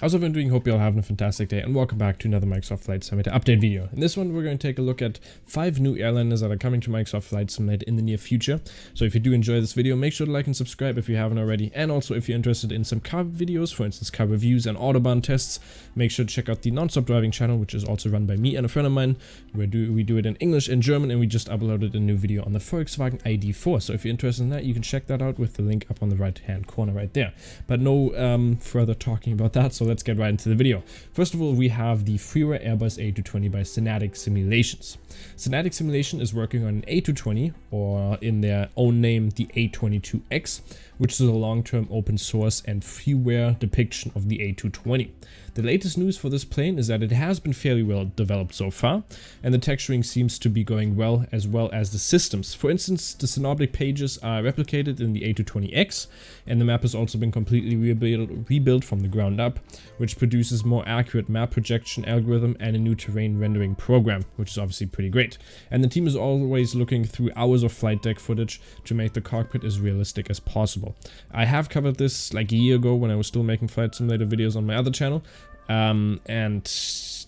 How's everyone doing? Hope you're all having a fantastic day and welcome back to another Microsoft Flight Simulator update video. In this one we're going to take a look at 5 new airliners that are coming to Microsoft Flight Simulator in the near future. So if you do enjoy this video, make sure to like and subscribe if you haven't already, and also if you're interested in some car videos, for instance car reviews and Autobahn tests, make sure to check out the Non-Stop Driving channel, which is also run by me and a friend of mine. We do it in English and German, and we just uploaded a new video on the Volkswagen ID.4. So if you're interested in that, you can check that out with the link up on the right hand corner right there. But no further talking about that, so let's get right into the video. First of all, we have the freeware Airbus A220 by Synatic Simulations. Synatic Simulation is working on an A220, or in their own name, the A22X, which is a long-term open source and freeware depiction of the A220. The latest news for this plane is that it has been fairly well developed so far, and the texturing seems to be going well as the systems. For instance, the synoptic pages are replicated in the A220X, and the map has also been completely rebuilt from the ground up, which produces more accurate map projection algorithm and a new terrain rendering program, which is obviously pretty great. And the team is always looking through hours of flight deck footage to make the cockpit as realistic as possible. I have covered this like a year ago when I was still making Flight Simulator videos on my other channel, and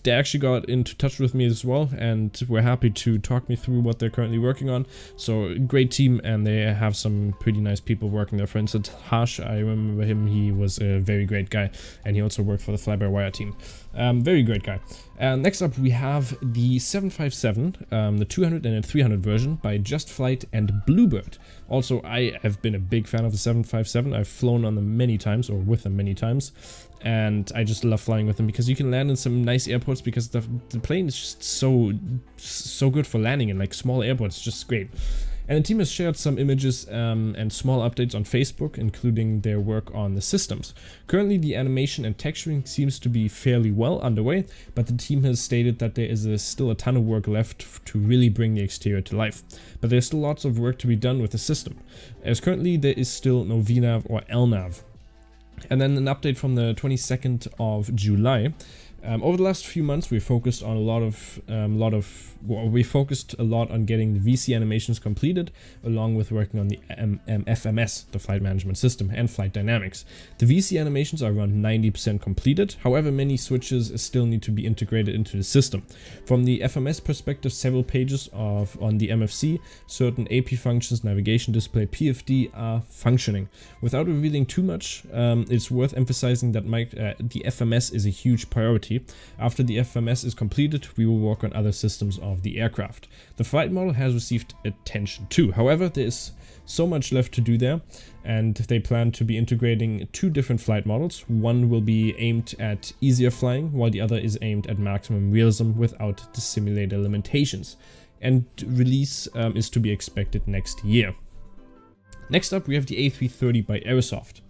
they actually got into touch with me as well, and were happy to talk me through what they're currently working on. So great team, and they have some pretty nice people working there. For instance, Harsh, I remember him, he was a very great guy, and he also worked for the Fly-by-Wire team. Very great guy. Next up we have the 757, the 200 and 300 version by Just Flight and Bluebird. Also, I have been a big fan of the 757. I've flown on them many times, or with them many times, and I just love flying with them because you can land in some nice airports, because the plane is just so good for landing in like small airports. It's just great. And the team has shared some images and small updates on Facebook, including their work on the systems. Currently, the animation and texturing seems to be fairly well underway, but the team has stated that there is still a ton of work left to really bring the exterior to life. But there's still lots of work to be done with the system, as currently there is still no VNAV or LNAV. And then an update from the 22nd of July. Over the last few months, we focused on we focused a lot on getting the VC animations completed, along with working on the FMS, the flight management system, and flight dynamics. The VC animations are around 90% completed. However, many switches still need to be integrated into the system. From the FMS perspective, several pages on the MFC, certain AP functions, navigation display, PFD are functioning. Without revealing too much, it's worth emphasizing that the FMS is a huge priority. After the FMS is completed, we will work on other systems of the aircraft. The flight model has received attention too. However, there is so much left to do there, and they plan to be integrating 2 different flight models. One will be aimed at easier flying, while the other is aimed at maximum realism without the simulator limitations. And release is to be expected next year. Next up, we have the A330 by Airsoft.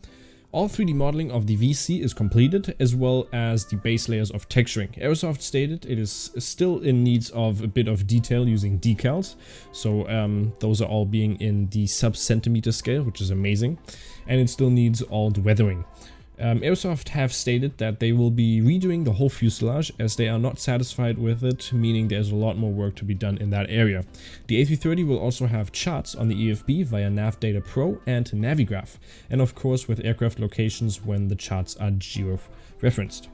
All 3D modeling of the VC is completed, as well as the base layers of texturing. Airsoft stated it is still in needs of a bit of detail using decals, so those are all being in the sub-centimeter scale, which is amazing, and it still all the weathering. Airsoft have stated that they will be redoing the whole fuselage, as they are not satisfied with it, meaning there's a lot more work to be done in that area. The A330 will also have charts on the EFB via Nav Data Pro and Navigraph, and of course with aircraft locations when the charts are geo-referenced.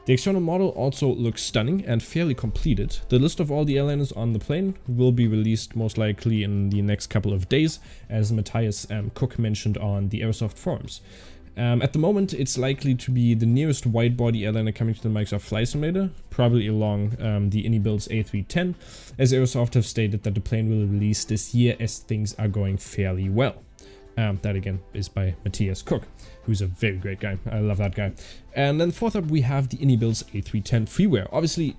The external model also looks stunning and fairly completed. The list of all the airliners on the plane will be released most likely in the next couple of days, as Matthias Cook mentioned on the Airsoft forums. At the moment, it's likely to be the nearest wide-body airliner coming to the Microsoft Flight Simulator, probably along the Inibuild's A310, as Airsoft have stated that the plane will release this year as things are going fairly well. That again is by Matthias Cook, who's a very great guy. I love that guy. And then fourth up, we have the Inibuild's A310 freeware. Obviously,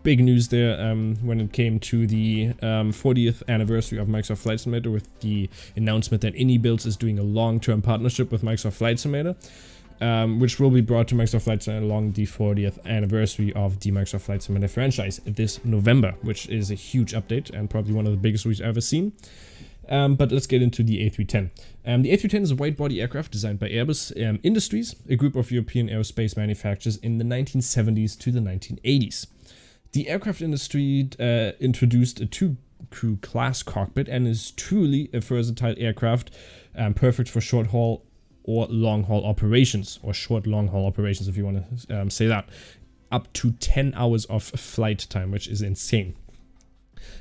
big news there when it came to the 40th anniversary of Microsoft Flight Simulator, with the announcement that Inibuilds is doing a long-term partnership with Microsoft Flight Simulator, which will be brought to Microsoft Flight Simulator along the 40th anniversary of the Microsoft Flight Simulator franchise this November, which is a huge update and probably one of the biggest we've ever seen. But let's get into the A310. The A310 is a wide-body aircraft designed by Airbus Industries, a group of European aerospace manufacturers in the 1970s to the 1980s. The aircraft industry introduced a 2-crew class cockpit and is truly a versatile aircraft, perfect for short-haul or long-haul operations, or short long-haul operations if you want to say that. Up to 10 hours of flight time, which is insane.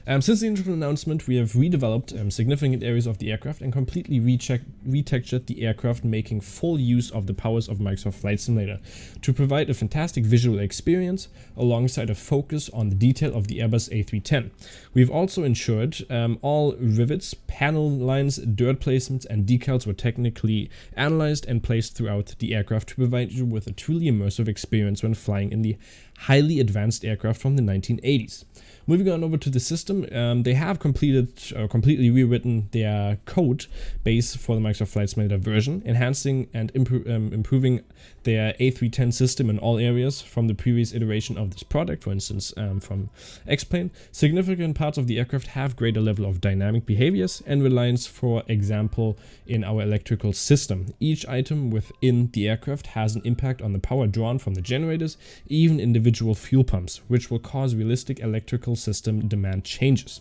Since the initial announcement, we have redeveloped significant areas of the aircraft and completely retextured the aircraft, making full use of the powers of Microsoft Flight Simulator to provide a fantastic visual experience alongside a focus on the detail of the Airbus A310. We've also ensured all rivets, panel lines, dirt placements and decals were technically analyzed and placed throughout the aircraft to provide you with a truly immersive experience when flying in the highly advanced aircraft from the 1980s. Moving on over to the system, they have completely rewritten their code base for the Microsoft Flight Simulator version, enhancing and improving their A310 system in all areas from the previous iteration of this product, for instance from X-Plane. Significant parts of the aircraft have greater level of dynamic behaviors and reliance, for example, in our electrical system. Each item within the aircraft has an impact on the power drawn from the generators, even individual fuel pumps, which will cause realistic electrical system demand changes.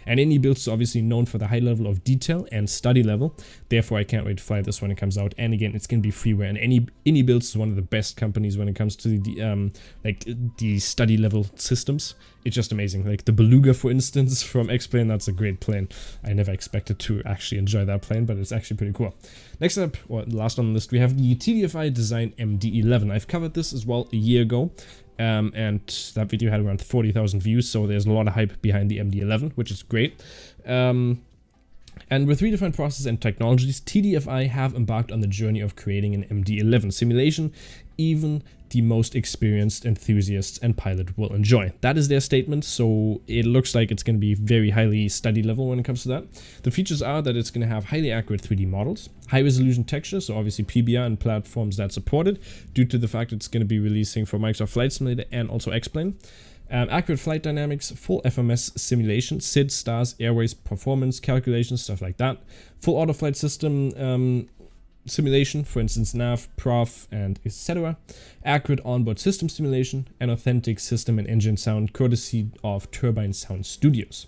And any build is obviously known for the high level of detail and study level. Therefore, I can't wait to fly this when it comes out. And again, it's going to be freeware. And any builds is one of the best companies when it comes to the study level systems. It's just amazing. Like the Beluga, for instance, from X-Plane, that's a great plane. I never expected to actually enjoy that plane, but it's actually pretty cool. Next up, or last on the list, we have the TDFI Design MD11. I've covered this as well a year ago. And that video had around 40,000 views, so there's a lot of hype behind the MD11, which is great. And with redefined processes and technologies, TDFI have embarked on the journey of creating an MD11 simulation even the most experienced enthusiasts and pilot will enjoy. That is their statement, so it looks like it's going to be very highly study level when it comes to that. The features are that it's going to have highly accurate 3D models, high resolution textures, so obviously PBR and platforms that support it, due to the fact it's going to be releasing for Microsoft Flight Simulator and also X-Plane. Accurate flight dynamics, full FMS simulation, SID, stars, airways, performance, calculations, stuff like that. Full auto flight system simulation, for instance nav, prof, and etc. Accurate onboard system simulation, and authentic system and engine sound courtesy of Turbine Sound Studios.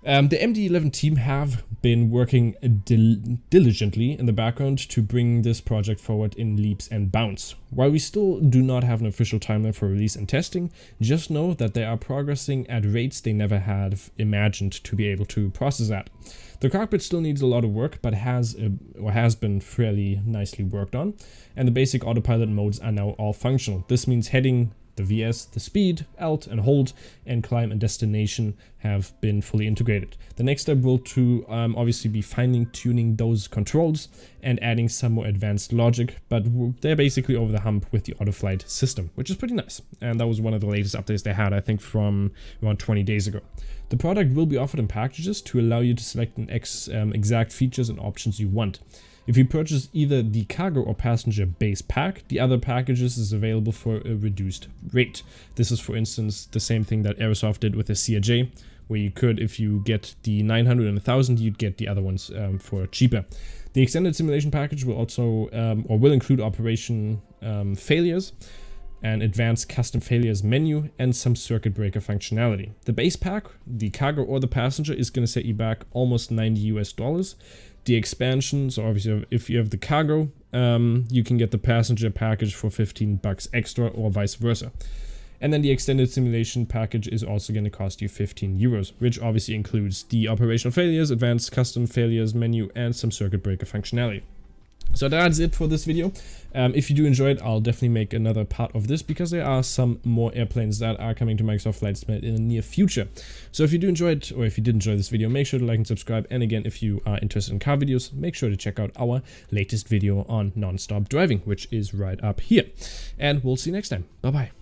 The MD11 team have been working diligently in the background to bring this project forward in leaps and bounds. While we still do not have an official timeline for release and testing, just know that they are progressing at rates they never had imagined to be able to process at. The cockpit still needs a lot of work, but has been fairly nicely worked on, and the basic autopilot modes are now all functional. This means heading, the VS, the speed, alt and hold, and climb and destination have been fully integrated. The next step will to obviously be fine-tuning those controls and adding some more advanced logic, but they're basically over the hump with the autoflight system, which is pretty nice. And that was one of the latest updates they had, I think, from around 20 days ago. The product will be offered in packages to allow you to select an exact features and options you want. If you purchase either the cargo or passenger base pack, the other packages is available for a reduced rate. This is, for instance, the same thing that Aerosoft did with the CRJ, where you could, if you get the 900 and 1000, you'd get the other ones for cheaper. The extended simulation package will also, or will include operation failures, an advanced custom failures menu, and some circuit breaker functionality. The base pack, the cargo or the passenger, is going to set you back almost $90 US. The expansion, so obviously if you have the cargo, you can get the passenger package for $15 extra or vice versa. And then the extended simulation package is also going to cost you 15 euros, which obviously includes the operational failures, advanced custom failures menu, and some circuit breaker functionality. So that's it for this video. If you do enjoy it, I'll definitely make another part of this, because there are some more airplanes that are coming to Microsoft Flight Simulator in the near future. So if you do enjoy it, or if you did enjoy this video, make sure to like and subscribe. And again, if you are interested in car videos, make sure to check out our latest video on non-stop driving, which is right up here. And we'll see you next time. Bye-bye.